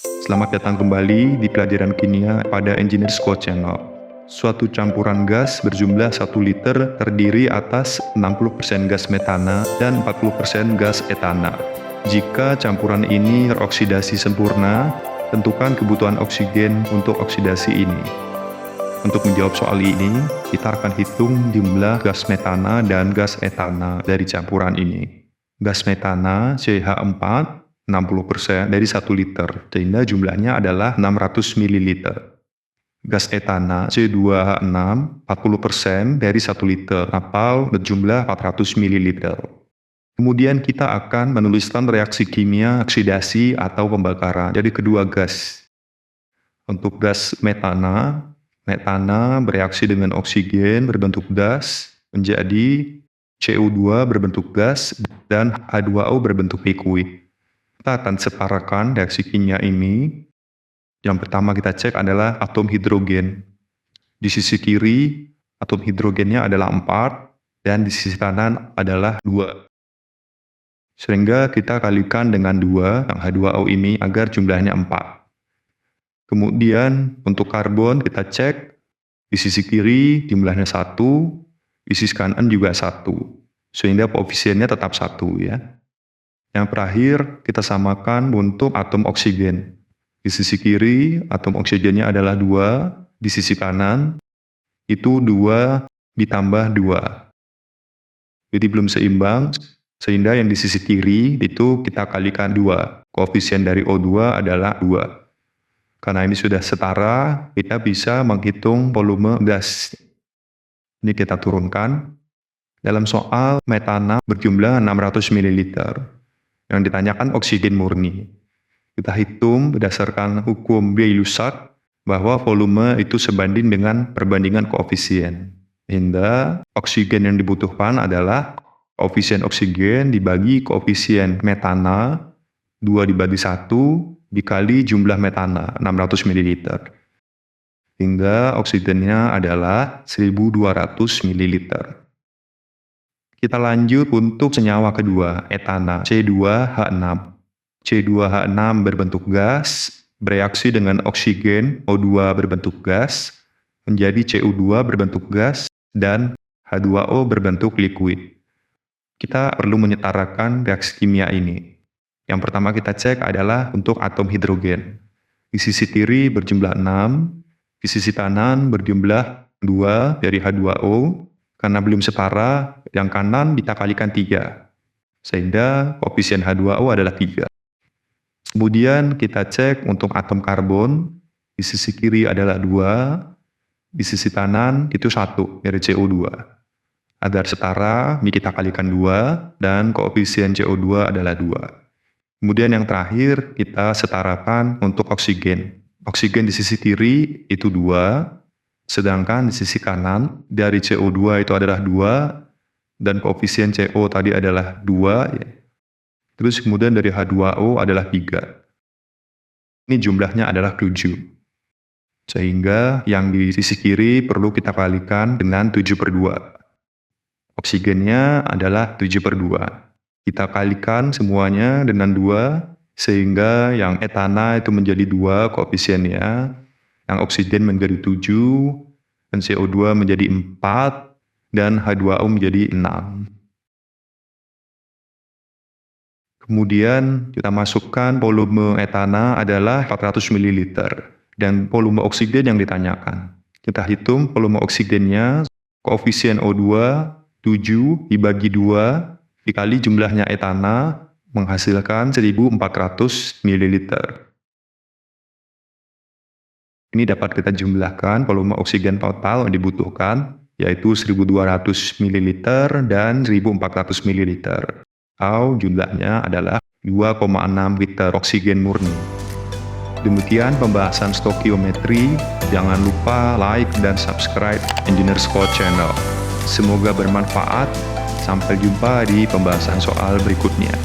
Selamat datang kembali di pelajaran kimia pada Engineers Code Channel. Suatu campuran gas berjumlah 1 liter terdiri atas 60% gas metana dan 40% gas etana. Jika campuran ini teroksidasi sempurna, tentukan kebutuhan oksigen untuk oksidasi ini. Untuk menjawab soal ini, kita akan hitung jumlah gas metana dan gas etana dari campuran ini. Gas metana CH4 60% dari 1 liter, sehingga jumlahnya adalah 600 ml. Gas etana C2H6 40% dari 1 liter, atau berjumlah 400 ml. Kemudian kita akan menuliskan reaksi kimia oksidasi atau pembakaran dari kedua gas. Untuk gas metana bereaksi dengan oksigen berbentuk gas menjadi CO2 berbentuk gas dan H2O berbentuk liquid. Kita akan separakan reaksi kimia ini. Yang pertama kita cek adalah atom hidrogen. Di sisi kiri, atom hidrogennya adalah 4, dan di sisi kanan adalah 2. Sehingga kita kalikan dengan 2, yang H2O ini, agar jumlahnya 4. Kemudian, untuk karbon kita cek, di sisi kiri jumlahnya 1, di sisi kanan juga 1. Sehingga koefisiennya tetap 1 ya. Yang terakhir, kita samakan untuk atom oksigen. Di sisi kiri, atom oksigennya adalah 2, di sisi kanan, itu 2 ditambah 2. Jadi belum seimbang, sehingga yang di sisi kiri itu kita kalikan 2. Koefisien dari O2 adalah 2. Karena ini sudah setara, kita bisa menghitung volume gas. Ini kita turunkan. Dalam soal metana berjumlah 600 ml. Yang ditanyakan oksigen murni. Kita hitung berdasarkan hukum Gay-Lussac bahwa volume itu sebanding dengan perbandingan koefisien. Sehingga oksigen yang dibutuhkan adalah koefisien oksigen dibagi koefisien metana 2 dibagi 1 dikali jumlah metana 600 ml. Sehingga oksigennya adalah 1200 ml. Kita lanjut untuk senyawa kedua, etana, C2H6. C2H6 berbentuk gas, bereaksi dengan oksigen, O2 berbentuk gas, menjadi CO2 berbentuk gas, dan H2O berbentuk liquid. Kita perlu menyetarakan reaksi kimia ini. Yang pertama kita cek adalah untuk atom hidrogen. Di sisi kiri berjumlah 6, di sisi kanan berjumlah 2 dari H2O, karena belum setara, yang kanan kita kalikan 3. Sehingga koefisien H2O adalah 3. Kemudian kita cek untuk atom karbon. Di sisi kiri adalah 2. Di sisi kanan itu 1 dari CO2. Agar setara, ini kita kalikan 2. Dan koefisien CO2 adalah 2. Kemudian yang terakhir, kita setarakan untuk oksigen. Oksigen di sisi kiri itu 2. Sedangkan di sisi kanan, dari CO2 itu adalah 2, dan koefisien CO tadi adalah 2, ya. Terus kemudian dari H2O adalah 3. Ini jumlahnya adalah 7. Sehingga yang di sisi kiri perlu kita kalikan dengan 7/2. Oksigennya adalah 7/2. Kita kalikan semuanya dengan 2, sehingga yang etana itu menjadi 2 koefisiennya. Yang oksigen menjadi 7, dan CO2 menjadi 4, dan H2O menjadi 6. Kemudian kita masukkan volume etana adalah 400 ml, dan volume oksigen yang ditanyakan. Kita hitung volume oksigennya, koefisien O2 7 dibagi 2, dikali jumlahnya etana, menghasilkan 1400 ml. Ini dapat kita jumlahkan volume oksigen total yang dibutuhkan, yaitu 1200 ml dan 1400 ml. Atau jumlahnya adalah 2,6 liter oksigen murni. Demikian pembahasan stokiometri. Jangan lupa like dan subscribe Engineers Code Channel. Semoga bermanfaat. Sampai jumpa di pembahasan soal berikutnya.